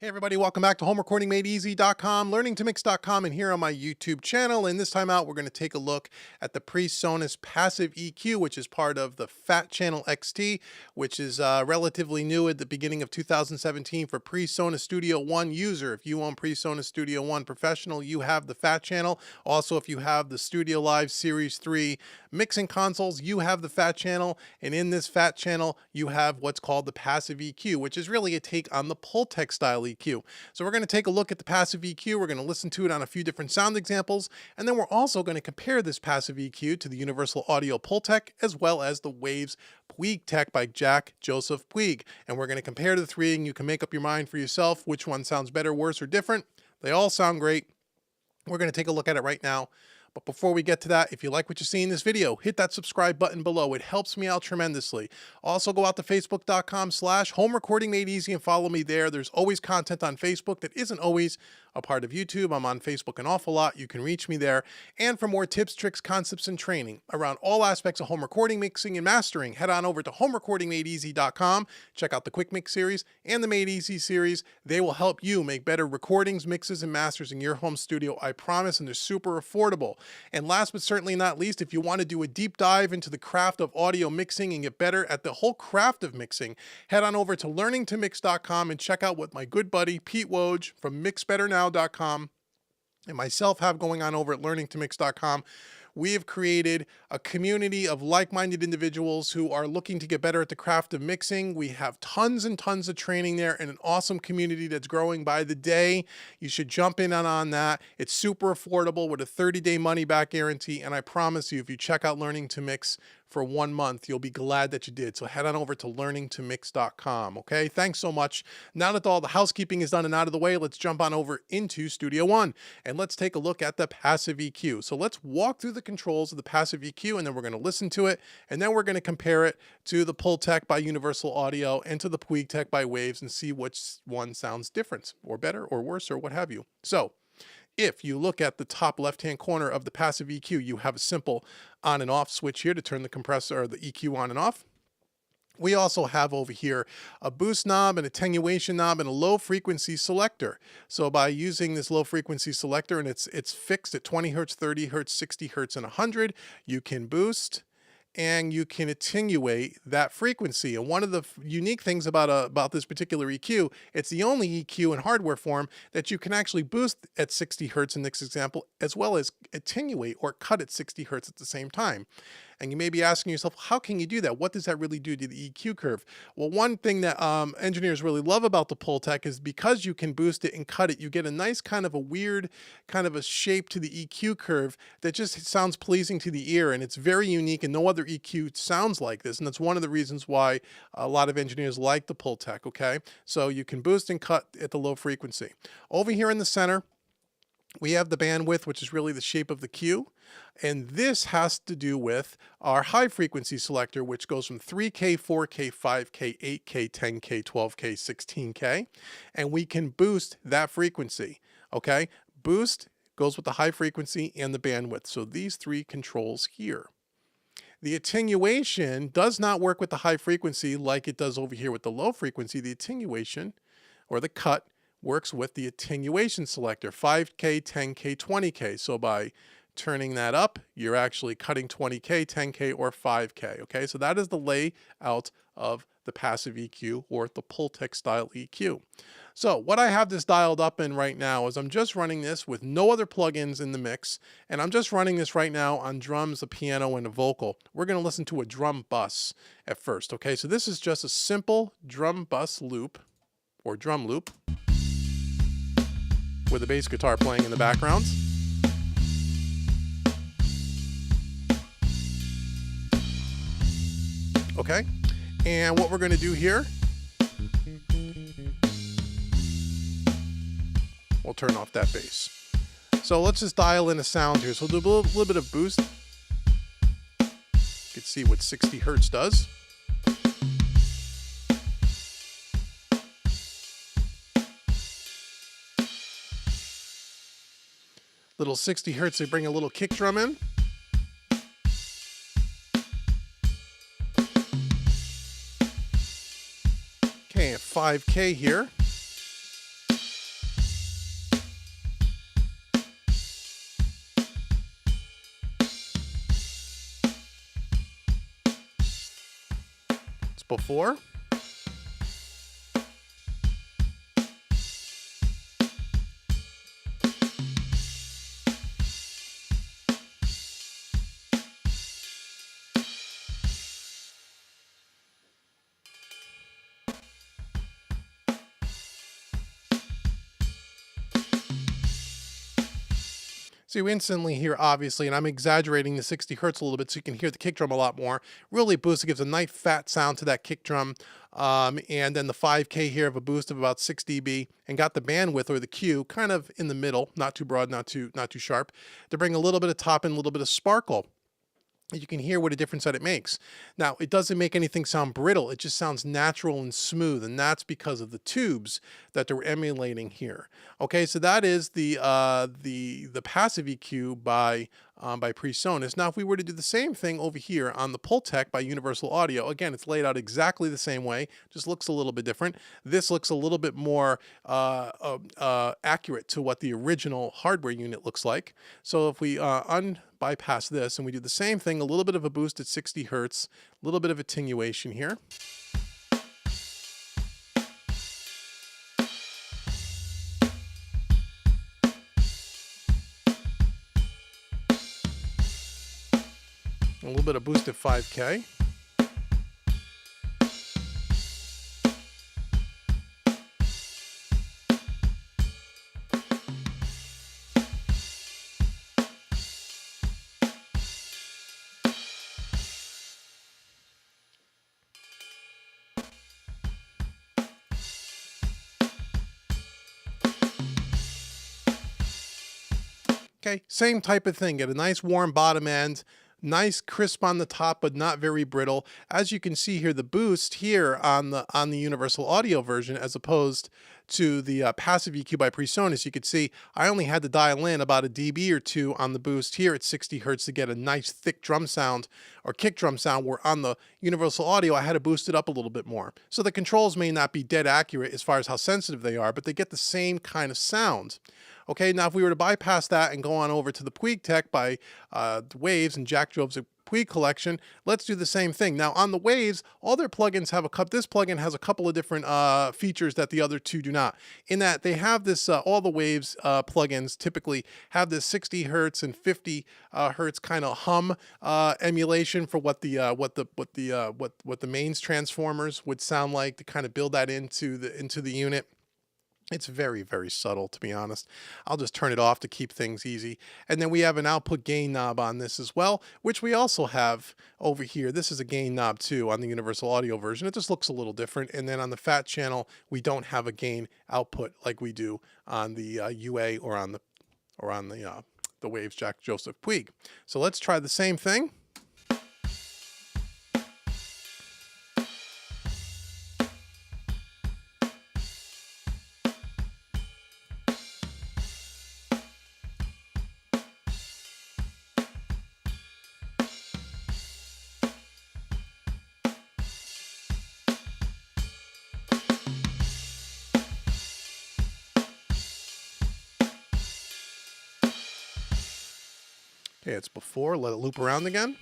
Hey everybody, welcome back to homerecordingmadeeasy.com, learningtomix.com, and here on my YouTube channel. And this time out, we're going to take a look at the Presonus passive EQ, which is part of the Fat Channel XT, which is relatively new at the beginning of 2017 for Presonus Studio One user. If you own Presonus Studio One Professional, you have the Fat Channel. Also, if you have the Studio Live Series 3 mixing consoles, you have the Fat Channel. And in this Fat Channel, you have what's called the passive EQ, which is really a take on the Pultec style EQ. So we're going to take a look at the passive EQ. We're going to listen to it on a few different sound examples, and then we're also going to compare this passive EQ to the Universal Audio Pultec as well as the Waves Puig Tech by Jack Joseph Puig. And we're going to compare the three, and you can make up your mind for yourself which one sounds better, worse, or different. They all sound great. We're going to take a look at it right now. But before we get to that, if you like what you see in this video, hit that subscribe button below. It helps me out tremendously. Also, go out to facebook.com/homerecordingmadeeasy and follow me there. There's always content on Facebook that isn't always a part of YouTube. I'm on Facebook an awful lot. You can reach me there. And for more tips, tricks, concepts, and training around all aspects of home recording, mixing, and mastering, head on over to homerecordingmadeeasy.com. Check out the Quick Mix series and the Made Easy series. They will help you make better recordings, mixes, and masters in your home studio, I promise, and they're super affordable. And last but certainly not least, if you want to do a deep dive into the craft of audio mixing and get better at the whole craft of mixing, head on over to learningtomix.com and check out what my good buddy Pete Woj from mixbetternow.com and myself have going on over at learningtomix.com. We have created a community of like-minded individuals who are looking to get better at the craft of mixing. We have tons and tons of training there and an awesome community that's growing by the day. You should jump in on that. It's super affordable with a 30-day money-back guarantee, and I promise you, if you check out Learning to Mix for 1 month, you'll be glad that you did. So head on over to learningtomix.com, okay? Thanks so much. Now that all the housekeeping is done and out of the way, let's jump on over into Studio One, and let's take a look at the passive EQ. So let's walk through the controls of the passive EQ, and then we're going to listen to it, and then we're going to compare it to the Pultec by Universal Audio and to the Puig Tech by Waves and see which one sounds different or better or worse or what have you. So if you look at the top left-hand corner of the passive EQ, you have a simple on and off switch here to turn the compressor or the EQ on and off. We also have over here a boost knob, an attenuation knob, and a low frequency selector. So by using this low frequency selector, and it's fixed at 20 hertz, 30 hertz, 60 hertz, and 100, you can boost and you can attenuate that frequency. And one of the unique things about this particular EQ, it's the only EQ in hardware form that you can actually boost at 60 hertz in this example, as well as attenuate or cut at 60 hertz at the same time. And you may be asking yourself, how can you do that? What does that really do to the EQ curve? Well, one thing that engineers really love about the Pultec is because you can boost it and cut it, you get a nice kind of a weird kind of a shape to the EQ curve that just sounds pleasing to the ear. And it's very unique, and no other EQ sounds like this. And that's one of the reasons why a lot of engineers like the Pultec, okay? So you can boost and cut at the low frequency. Over here in the center, we have the bandwidth, which is really the shape of the Q. And this has to do with our high frequency selector, which goes from 3K, 4K, 5K, 8K, 10K, 12K, 16K. And we can boost that frequency, okay? Boost goes with the high frequency and the bandwidth. So these three controls here. The attenuation does not work with the high frequency like it does over here with the low frequency. The attenuation, or the cut, works with the attenuation selector, 5K, 10K, 20K. So by turning that up, you're actually cutting 20K, 10K, or 5K, okay? So that is the layout of the passive EQ, or the Pultec style EQ. So what I have this dialed up in right now is I'm just running this with no other plugins in the mix, and I'm just running this right now on drums, a piano, and a vocal. We're going to listen to a drum bus at first, okay? So this is just a simple drum bus loop, or drum loop, with a bass guitar playing in the background. Okay, and what we're going to do here, we'll turn off that bass. So let's just dial in a sound here. So we'll do a little bit of boost. You can see what 60 hertz does. Little 60 hertz, they bring a little kick drum in. Okay, 5K here. It's before. So you instantly hear, obviously, and I'm exaggerating the 60 hertz a little bit so you can hear the kick drum a lot more. Really boosts, it gives a nice fat sound to that kick drum. And then the 5K here of a boost of about 6 dB, and got the bandwidth, or the Q, kind of in the middle, not too broad, not too sharp, to bring a little bit of top and a little bit of sparkle. You can hear what a difference that it makes. Now, it doesn't make anything sound brittle. It just sounds natural and smooth, and that's because of the tubes that they're emulating here. Okay, so that is the passive EQ by Presonus. Now, if we were to do the same thing over here on the Pultec by Universal Audio, again, it's laid out exactly the same way, just looks a little bit different. This looks a little bit more accurate to what the original hardware unit looks like. So if we bypass this and we do the same thing, a little bit of a boost at 60 hertz, a little bit of attenuation here. A little bit of boost at 5K. Okay, same type of thing. Get a nice warm bottom end, nice crisp on the top, but not very brittle. As you can see here, the boost here on the Universal Audio version, as opposed to the passive EQ by Presonus, you could see I only had to dial in about a dB or two on the boost here at 60 hertz to get a nice thick drum sound, or kick drum sound, where on the Universal Audio I had to boost it up a little bit more. So the controls may not be dead accurate as far as how sensitive they are, but they get the same kind of sound. Okay, now if we were to bypass that and go on over to the Puig Tech by Waves and Jack Jove's Puig collection, let's do the same thing. Now on the Waves, all their plugins have this plugin has a couple of different features that the other two do not. In that they have this, all the Waves plugins typically have this 60 hertz and 50 hertz kind of hum emulation for what the mains transformers would sound like, to kind of build that into the unit. It's very, very subtle, to be honest. I'll just turn it off to keep things easy. And then we have an output gain knob on this as well, which we also have over here. This is a gain knob too on the Universal Audio version. It just looks a little different. And then on the Fat channel, we don't have a gain output like we do on the UA or on the Waves Jack Joseph Puig. So let's try the same thing. Okay, it's before. Let it loop around again.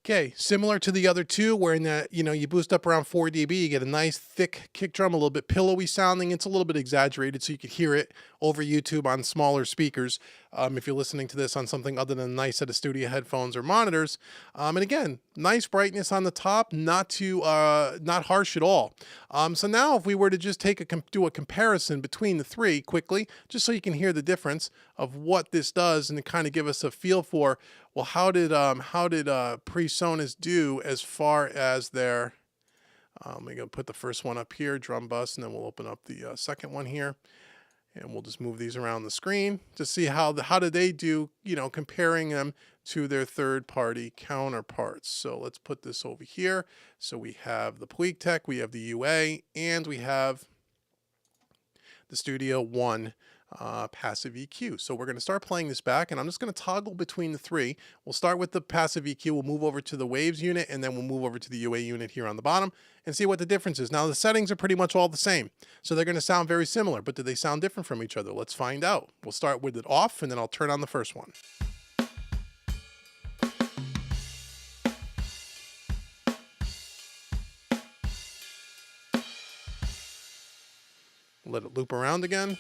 Okay, similar to the other two, where in that, you boost up around 4 dB, you get a nice thick kick drum, a little bit pillowy sounding. It's a little bit exaggerated, so you could hear it over YouTube on smaller speakers. If you're listening to this on something other than a nice set of studio headphones or monitors. And again, nice brightness on the top, not harsh at all. So now if we were to just do a comparison between the three quickly, just so you can hear the difference of what this does, and to kind of give us a feel for, well, how did Presonus do as far as their, we're gonna put the first one up here, drum bus, and then we'll open up the second one here. And we'll just move these around the screen to see how did they do, comparing them to their third-party counterparts. So let's put this over here. So we have the Puig Tech, we have the UA, and we have the Studio One passive EQ. So we're going to start playing this back, and I'm just going to toggle between the three. We'll start with the passive EQ, we'll move over to the waves unit, and then we'll move over to the UA unit here on the bottom and see what the difference is. Now the settings are pretty much all the same, so they're going to sound very similar, but do they sound different from each other? Let's find out. We'll start with it off, and then I'll turn on the first one. Let it loop around again.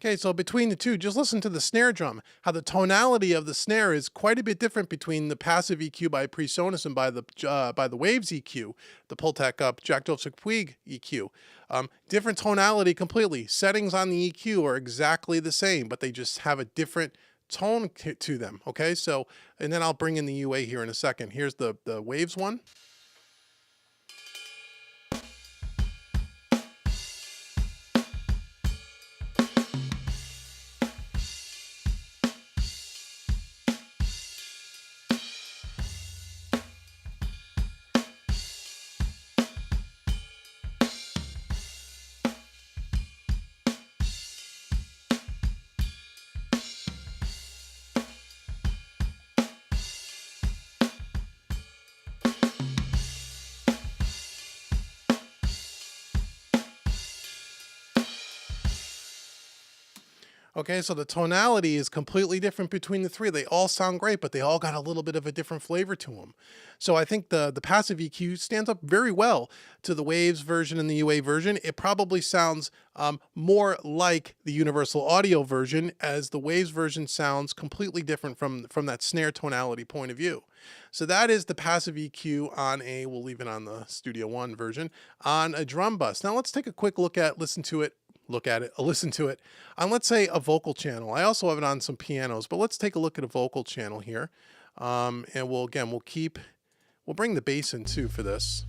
Okay, so between the two, just listen to the snare drum, how the tonality of the snare is quite a bit different between the passive EQ by Presonus and by the Waves EQ, the Pultec Jack Joseph Puig EQ. Different tonality completely. Settings on the EQ are exactly the same, but they just have a different tone to them, okay? So, and then I'll bring in the UA here in a second. Here's the Waves one. Okay, so the tonality is completely different between the three. They all sound great, but they all got a little bit of a different flavor to them. So I think the passive EQ stands up very well to the Waves version and the UA version. It probably sounds more like the Universal Audio version, as the Waves version sounds completely different from that snare tonality point of view. So that is the passive EQ on we'll leave it on the Studio One version, on a drum bus. Now let's take a quick listen to it on, let's say, a vocal channel. I also have it on some pianos, but let's take a look at a vocal channel here. And we'll bring the bass in too for this.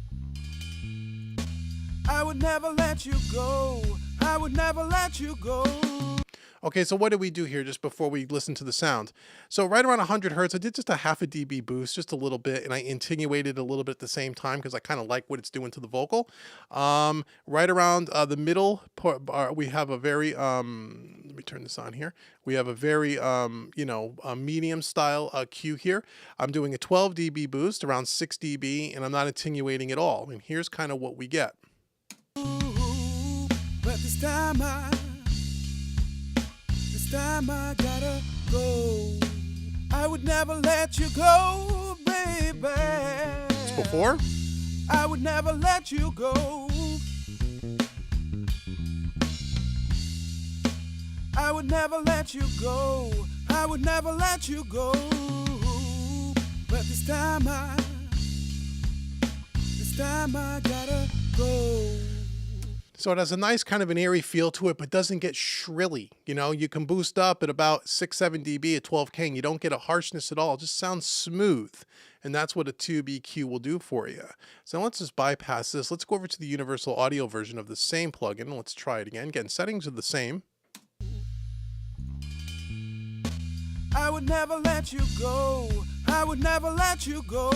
I would never let you go. I would never let you go. Okay, so what did we do here just before we listen to the sound? So right around 100 hertz, I did just a half a dB boost, just a little bit, and I attenuated a little bit at the same time because I kind of like what it's doing to the vocal. Right around the middle part, we have a very, let me turn this on here. We have a very, a medium style Q here. I'm doing a 12 dB boost, around 6 dB, and I'm not attenuating at all. And here's kind of what we get. Ooh, but this time I gotta go. I would never let you go, baby. It's before. I would never let you go. I would never let you go. I would never let you go. But this time I gotta go. So it has a nice kind of an airy feel to it, but doesn't get shrilly. You know, you can boost up at about 6-7 dB at 12K, and you don't get a harshness at all. It just sounds smooth. And that's what a tube EQ will do for you. So let's just bypass this. Let's go over to the Universal Audio version of the same plugin. Let's try it again. Again, settings are the same. I would never let you go. I would never let you go.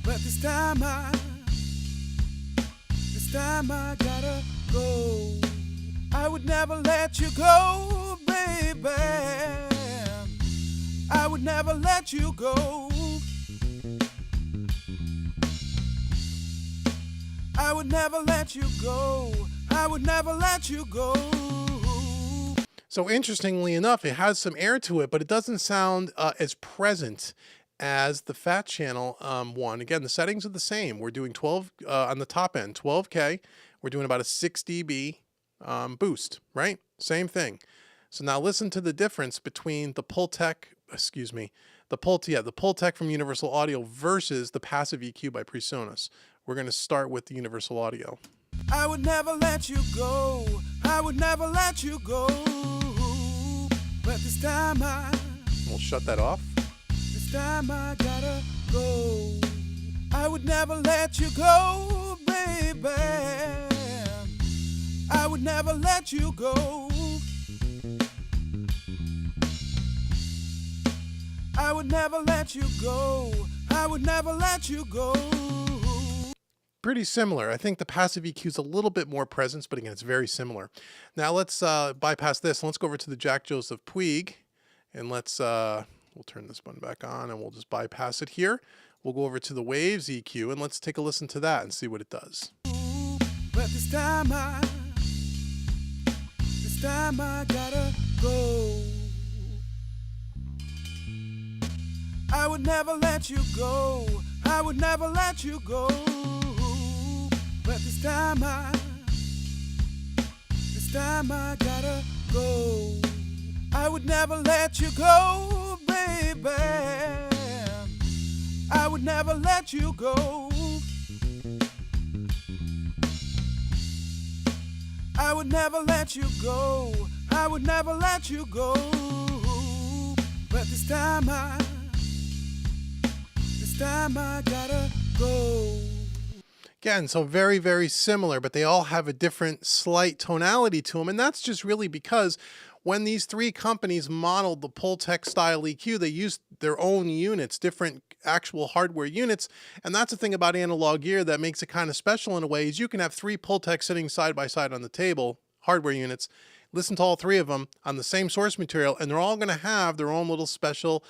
But this time I gotta go. I would never let you go, baby. I would never let you go. I would never let you go. I would never let you go. So interestingly enough, it has some air to it, but it doesn't sound as present as the Fat Channel one. Again, the settings are the same. We're doing 12 on the top end, 12K. We're doing about a 6 dB boost, right? Same thing. So now listen to the difference between the the Pultec from Universal Audio versus the passive EQ by Presonus. We're going to start with the Universal Audio. I would never let you go. I would never let you go. But this time We'll shut that off. this time I gotta go. I would never let you go, baby. I would never let you go. I would never let you go. I would never let you go. Pretty similar. I think the passive EQ is a little bit more presence, but again, it's very similar. Now let's bypass this. Let's go over to the Jack Joseph Puig, and let's we'll turn this one back on, and we'll just bypass it here. We'll go over to the Waves EQ, and let's take a listen to that and see what it does. But this time I gotta go. I would never let you go. I would never let you go. But this time I gotta go. I would never let you go, baby. I would never let you go. I would never let you go. I would never let you go. But this time I gotta go. Again, so very, very similar, but they all have a different slight tonality to them. And that's just really because when these three companies modeled the Pultec style EQ, they used their own units, different actual hardware units. And that's the thing about analog gear that makes it kind of special in a way, is you can have three Pultec sitting side by side on the table, hardware units, listen to all three of them on the same source material, and they're all going to have their own little special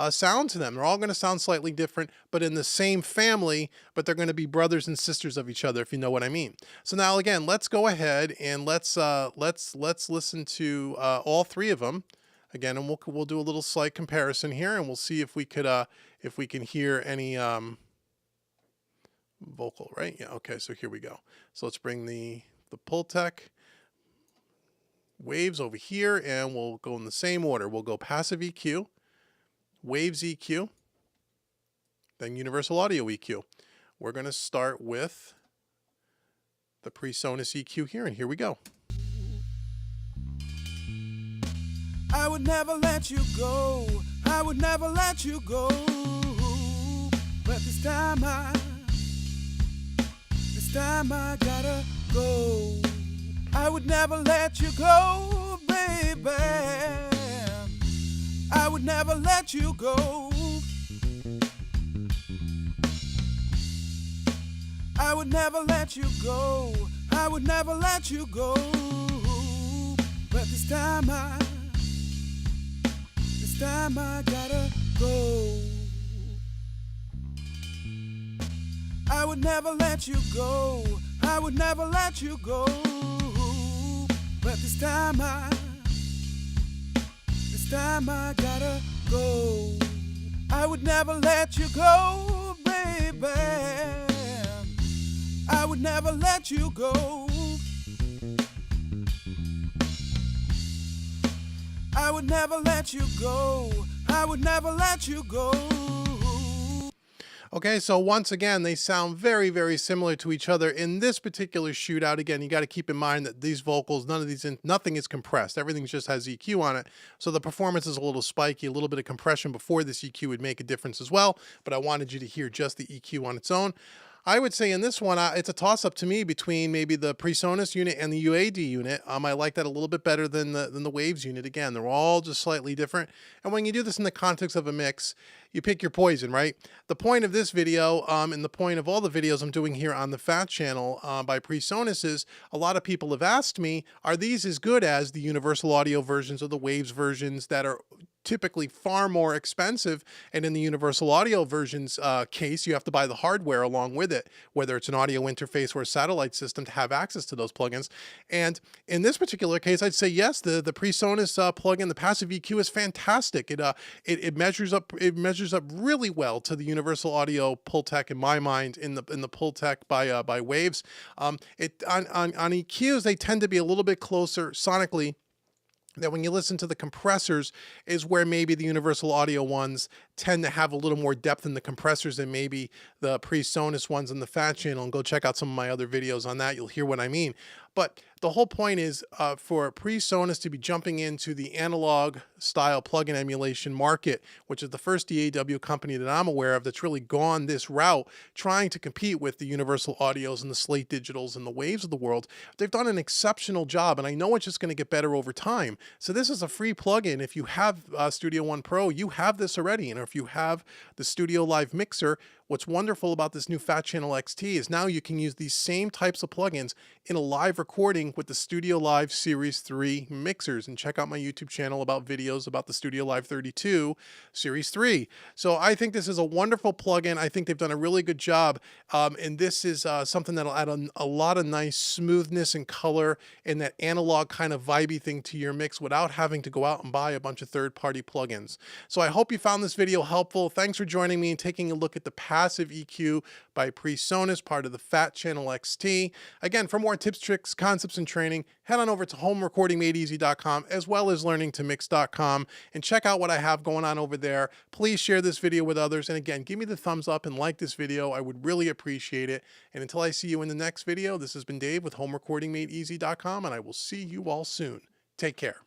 sound to them. They're all going to sound slightly different, but in the same family, but they're going to be brothers and sisters of each other, if you know what I mean. So now again, let's go ahead and let's listen to all three of them again, and we'll do a little slight comparison here, and we'll see if we can hear any vocal, right? Yeah, okay, so here we go. So let's bring the Pultec Waves over here, and we'll go in the same order. We'll go passive EQ, Waves EQ, then Universal Audio EQ. We're going to start with the Presonus EQ here, and here we go. I would never let you go. I would never let you go. But this time I gotta go. I would never let you go, baby. I would never let you go. I would never let you go. I would never let you go. But this time I gotta go. I would never let you go. I would never let you go. But this time I gotta go. I would never let you go, baby. I would never let you go. I would never let you go. I would never let you go. Okay, so once again, they sound very, very similar to each other. In this particular shootout, again, you got to keep in mind that these vocals, nothing is compressed. Everything just has EQ on it. So the performance is a little spiky, a little bit of compression before this EQ would make a difference as well. But I wanted you to hear just the EQ on its own. I would say in this one, it's a toss-up to me between maybe the Presonus unit and the UAD unit. I like that a little bit better than the Waves unit. Again, they're all just slightly different. And when you do this in the context of a mix, you pick your poison, right? The point of this video, and the point of all the videos I'm doing here on the Fat channel by Presonus is, a lot of people have asked me, are these as good as the Universal Audio versions or the Waves versions that are typically far more expensive? And in the Universal Audio versions case, you have to buy the hardware along with it, whether it's an audio interface or a satellite system, to have access to those plugins. And in this particular case, I'd say yes, the Presonus plugin, the passive EQ, is fantastic. It measures up really well to the Universal Audio Pultec, in my mind, in the Pultec by Waves. On EQs, they tend to be a little bit closer sonically that when you listen to the compressors is where maybe the universal audio ones tend to have a little more depth in the compressors than maybe the Presonus ones in the Fat Channel. And go check out some of my other videos on that. You'll hear what I mean. But the whole point is for Presonus to be jumping into the analog style plugin emulation market, which is the first DAW company that I'm aware of that's really gone this route, trying to compete with the Universal Audios and the Slate Digitals and the Waves of the world. They've done an exceptional job, and I know it's just going to get better over time. So this is a free plugin. If you have Studio One Pro, you have this already. And if you have the Studio Live Mixer, what's wonderful about this new Fat Channel XT is now you can use these same types of plugins in a live recording with the Studio Live Series 3 mixers. And check out my YouTube channel about videos about the Studio Live 32 Series 3. So I think this is a wonderful plugin. I think they've done a really good job. And this is something that'll add a lot of nice smoothness and color and that analog kind of vibey thing to your mix without having to go out and buy a bunch of third-party plugins. So I hope you found this video helpful. Thanks for joining me and taking a look at the passive EQ by Presonus, part of the Fat Channel XT. Again, for more tips, tricks, concepts, and training, head on over to homerecordingmadeeasy.com as well as learningtomix.com and check out what I have going on over there. Please share this video with others. And again, give me the thumbs up and like this video. I would really appreciate it. And until I see you in the next video, this has been Dave with homerecordingmadeeasy.com, and I will see you all soon. Take care.